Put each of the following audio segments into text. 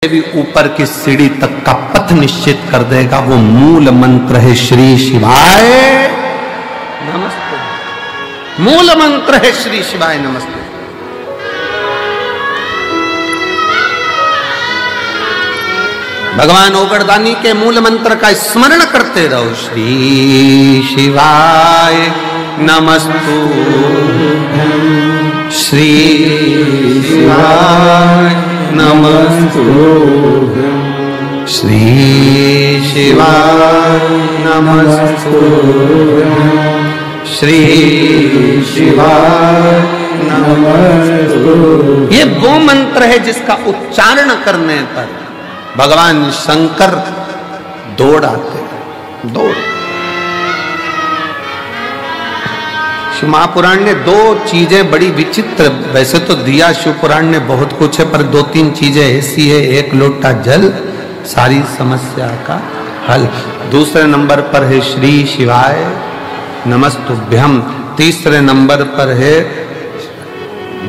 भी ऊपर की सीढ़ी तक का पथ निश्चित कर देगा। वो मूल मंत्र है श्री शिवाय नमस्ते। मूल मंत्र है श्री शिवाय नमस्ते। भगवान ओगरदानी के मूल मंत्र का स्मरण करते रहो। श्री शिवाय नमस्तुभ्यं, श्री शिवाय नमस्तुभ्यं, श्री शिवाय नमस्तुभ्यं, श्री शिवाय नमस्तुभ्यं। ये वो मंत्र है जिसका उच्चारण करने पर भगवान शंकर दौड़ आते हैं। दौड़। शिव महापुराण ने दो चीजें बड़ी विचित्र, वैसे तो दिया शिव पुराण ने बहुत कुछ है, पर दो तीन चीजें ऐसी है। एक लोटा जल सारी समस्या का हल। दूसरे नंबर पर है श्री शिवाय नमस्तुभ्यम। तीसरे नंबर पर है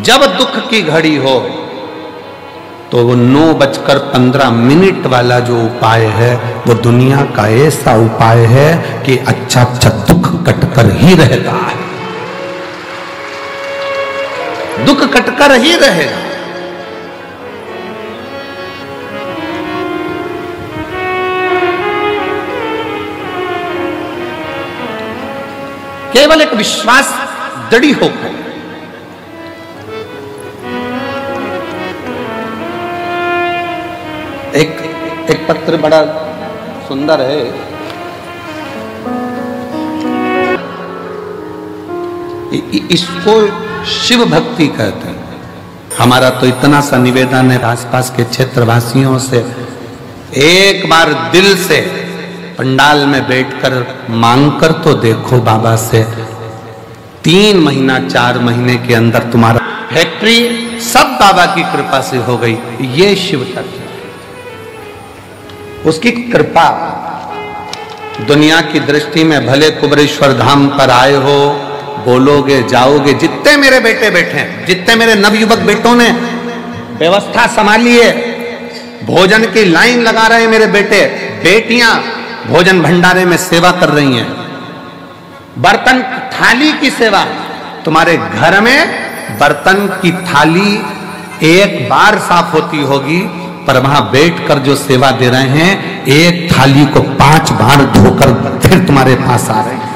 जब दुख की घड़ी हो तो वो 9:15 वाला जो उपाय है वो दुनिया का ऐसा उपाय है कि अच्छा दुख कटकर ही रहता है। दुख कटकर ही रहेगा। केवल एक विश्वास दृढ़ होकर। एक पत्र बड़ा सुंदर है। इसको शिव भक्ति कहते हैं। हमारा तो इतना सा निवेदन है आसपास के क्षेत्रवासियों से, एक बार दिल से पंडाल में बैठकर मांगकर तो देखो बाबा से। 3 महीना 4 महीने के अंदर तुम्हारा फैक्ट्री सब बाबा की कृपा से हो गई। ये शिव तत्व, उसकी कृपा। दुनिया की दृष्टि में भले कुबरेश्वर धाम पर आए हो, बोलोगे जाओगे। जितने मेरे बेटे बैठे हैं, जितने मेरे नवयुवक बेटों ने व्यवस्था संभाली है, भोजन की लाइन लगा रहे हैं मेरे बेटे बेटियां, भोजन भंडारे में सेवा कर रही हैं। बर्तन थाली की सेवा, तुम्हारे घर में बर्तन की थाली एक बार साफ होती होगी, पर वहां बैठकर जो सेवा दे रहे हैं एक थाली को 5 बार धोकर फिर तुम्हारे पास आ रहे हैं।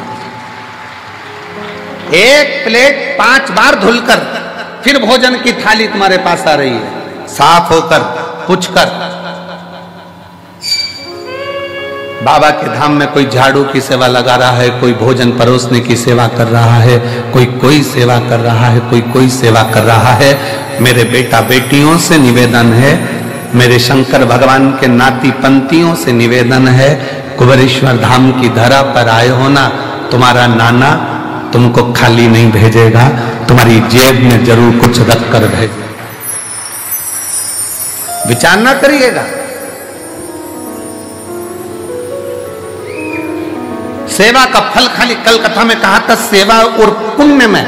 एक प्लेट 5 बार धुलकर फिर भोजन की थाली तुम्हारे पास आ रही है, साफ होकर पूछकर। बाबा के धाम में कोई झाड़ू की सेवा लगा रहा है, कोई भोजन परोसने की सेवा कर रहा है, कोई सेवा कर रहा है, कोई सेवा कर रहा है। मेरे बेटा बेटियों से निवेदन है, मेरे शंकर भगवान के नाती पंथियों से निवेदन है, कुबरेश्वर धाम की धरा पर आए हो ना, तुम्हारा नाना तुमको खाली नहीं भेजेगा, तुम्हारी जेब में जरूर कुछ रख कर भेजेगा। विचार ना करिएगा। सेवा का फल खाली कल कथा में कहा था, सेवा और पुण्य में,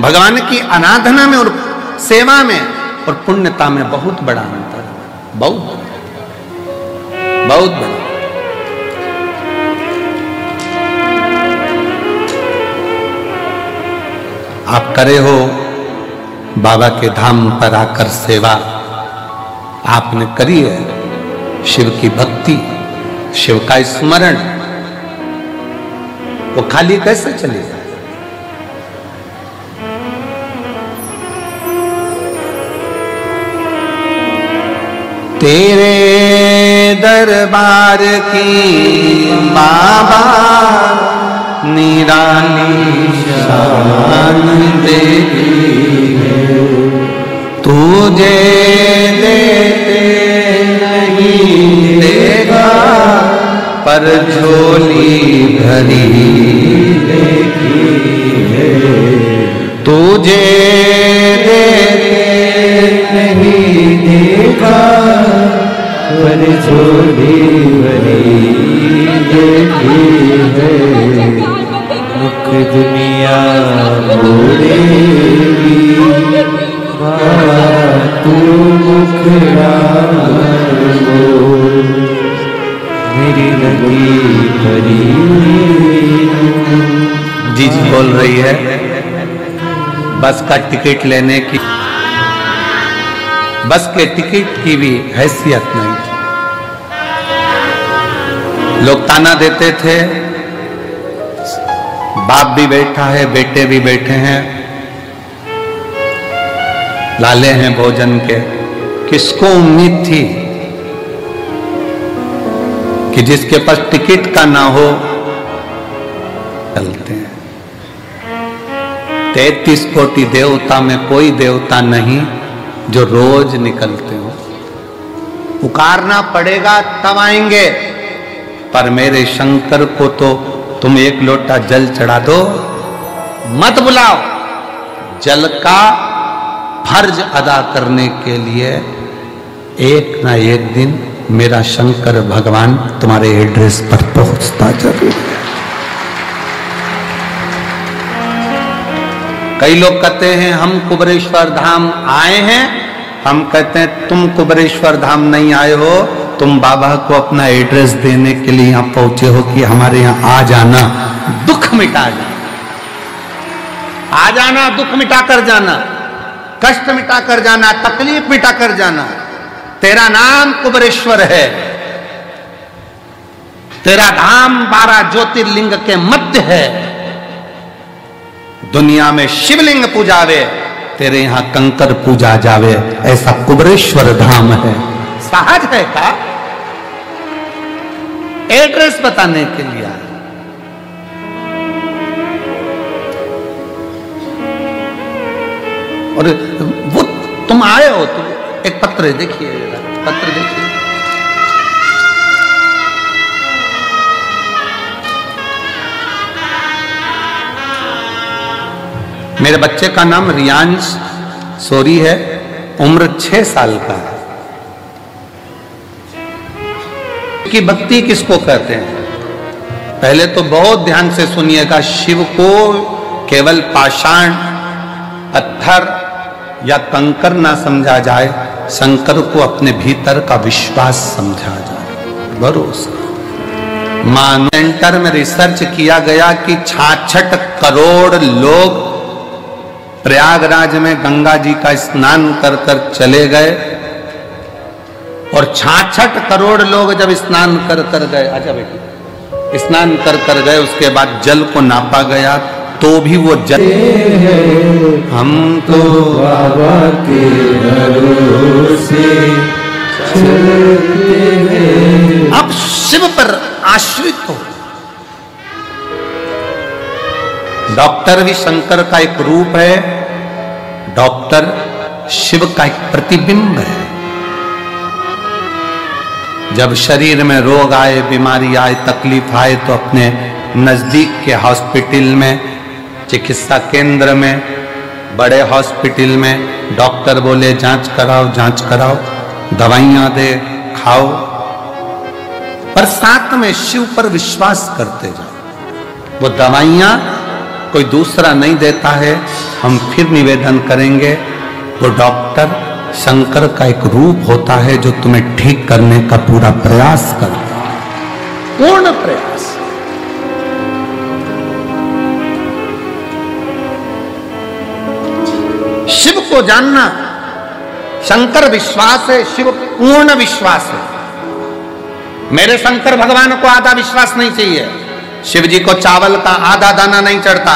भगवान की आराधना में और सेवा में और पुण्यता में बहुत बड़ा अंतर है। बहुत बड़ा। आप करे हो बाबा के धाम पर आकर सेवा, आपने करी है शिव की भक्ति, शिव का स्मरण, वो खाली कैसे चलेगा? तेरे दरबार की बाबा निराली शान देती है, तुझे देते नहीं देगा पर झोली भरी देखी है। तुझे देते नहीं देगा पर झोली भरी देखी है। मुख दुनिया बोलेगी, तू मुखड़ा जी जी बोल रही है, बस का टिकट लेने की, बस के टिकट की भी हैसियत नहीं थी। लोग ताना देते थे, बाप भी बैठा है, बेटे भी बैठे हैं, लाले हैं भोजन के। किसको उम्मीद थी कि जिसके पास टिकट का ना हो चलते हैं। 33 कोटि देवता में कोई देवता नहीं जो रोज निकलते हो। पुकारना पड़ेगा तब आएंगे, पर मेरे शंकर को तो तुम एक लोटा जल चढ़ा दो, मत बुलाओ। जल का फर्ज अदा करने के लिए एक ना एक दिन मेरा शंकर भगवान तुम्हारे एड्रेस पर पहुंचता जरूर है। कई लोग कहते हैं हम कुबरेश्वर धाम आए हैं, हम कहते हैं तुम कुबरेश्वर धाम नहीं आए हो, तुम बाबा को अपना एड्रेस देने के लिए यहां पहुंचे हो कि हमारे यहां आ जाना, दुख मिटा जाना, आ जाना, दुख मिटा कर जाना, कष्ट मिटा कर जाना, तकलीफ मिटा कर जाना। तेरा नाम कुबरेश्वर है, तेरा धाम 12 ज्योतिर्लिंग के मध्य है। दुनिया में शिवलिंग पूजावे, तेरे यहां कंकर पूजा जावे, ऐसा कुबरेश्वर धाम है। सहज है का एड्रेस बताने के लिए। और वो तुम आए हो, तुम एक पत्र देखिए, पत्र देखिए, मेरे बच्चे का नाम रियांश सोरी है, उम्र 6 साल का है। की भक्ति किसको कहते हैं? पहले तो बहुत ध्यान से सुनिएगा। शिव को केवल पाषाण, पत्थर या कंकर ना समझा जाए, शंकर को अपने भीतर का विश्वास समझा जाए, भरोसा। मान सेंटर में रिसर्च किया गया कि 66 करोड़ लोग प्रयागराज में गंगा जी का स्नान कर कर चले गए, और 66 करोड़ लोग जब स्नान कर कर गए, अच्छा बेटी, स्नान कर कर गए, उसके बाद जल को नापा गया तो भी वो जल, हम तो बाबा के भरोसे चलते हैं। अब शिव पर आश्रित हो। डॉक्टर भी शंकर का एक रूप है, डॉक्टर शिव का एक प्रतिबिंब है। जब शरीर में रोग आए, बीमारी आए, तकलीफ आए, तो अपने नजदीक के हॉस्पिटल में, चिकित्सा केंद्र में, बड़े हॉस्पिटल में डॉक्टर बोले जांच कराओ, जांच कराओ, दवाइयां दे, खाओ, पर साथ में शिव पर विश्वास करते जाओ। वो दवाइयां कोई दूसरा नहीं देता है, हम फिर निवेदन करेंगे, वो डॉक्टर शंकर का एक रूप होता है जो तुम्हें ठीक करने का पूरा प्रयास करता है, पूर्ण प्रयास। शिव को जानना, शंकर विश्वास है, शिव पूर्ण विश्वास है। मेरे शंकर भगवान को आधा विश्वास नहीं चाहिए। शिव जी को चावल का आधा दाना नहीं चढ़ता,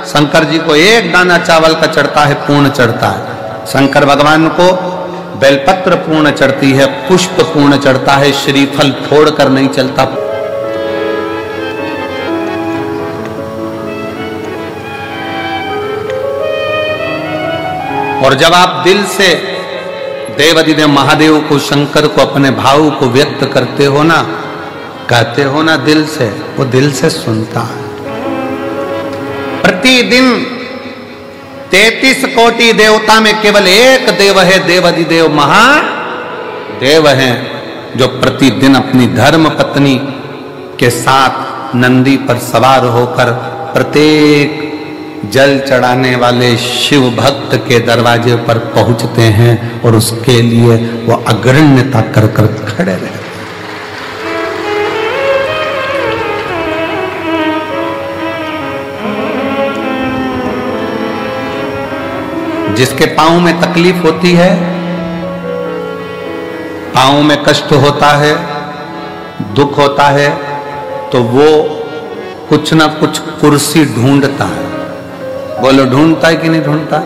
शंकर जी को एक दाना चावल का चढ़ता है, पूर्ण चढ़ता है। शंकर भगवान को बेलपत्र पूर्ण चढ़ती है, पुष्प पूर्ण चढ़ता है, श्रीफल फोड़ कर नहीं चलता। और जब आप दिल से देवाधिदेव महादेव को, शंकर को, अपने भाव को व्यक्त करते हो ना, कहते हो ना दिल से, वो दिल से सुनता है। प्रतिदिन 33 कोटि देवता में केवल एक देव है, देवाधिदेव महादेव हैं, जो प्रतिदिन अपनी धर्म पत्नी के साथ नंदी पर सवार होकर प्रत्येक जल चढ़ाने वाले शिव भक्त के दरवाजे पर पहुंचते हैं और उसके लिए वो अग्रण्यता कर कर खड़े रहते हैं। जिसके पांव में तकलीफ होती है, पांव में कष्ट होता है, दुख होता है, तो वो कुछ ना कुछ कुर्सी ढूंढता है। बोलो ढूंढता है कि नहीं ढूंढता?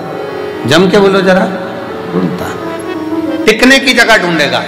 जम के बोलो जरा, ढूंढता है। टिकने की जगह ढूंढेगा।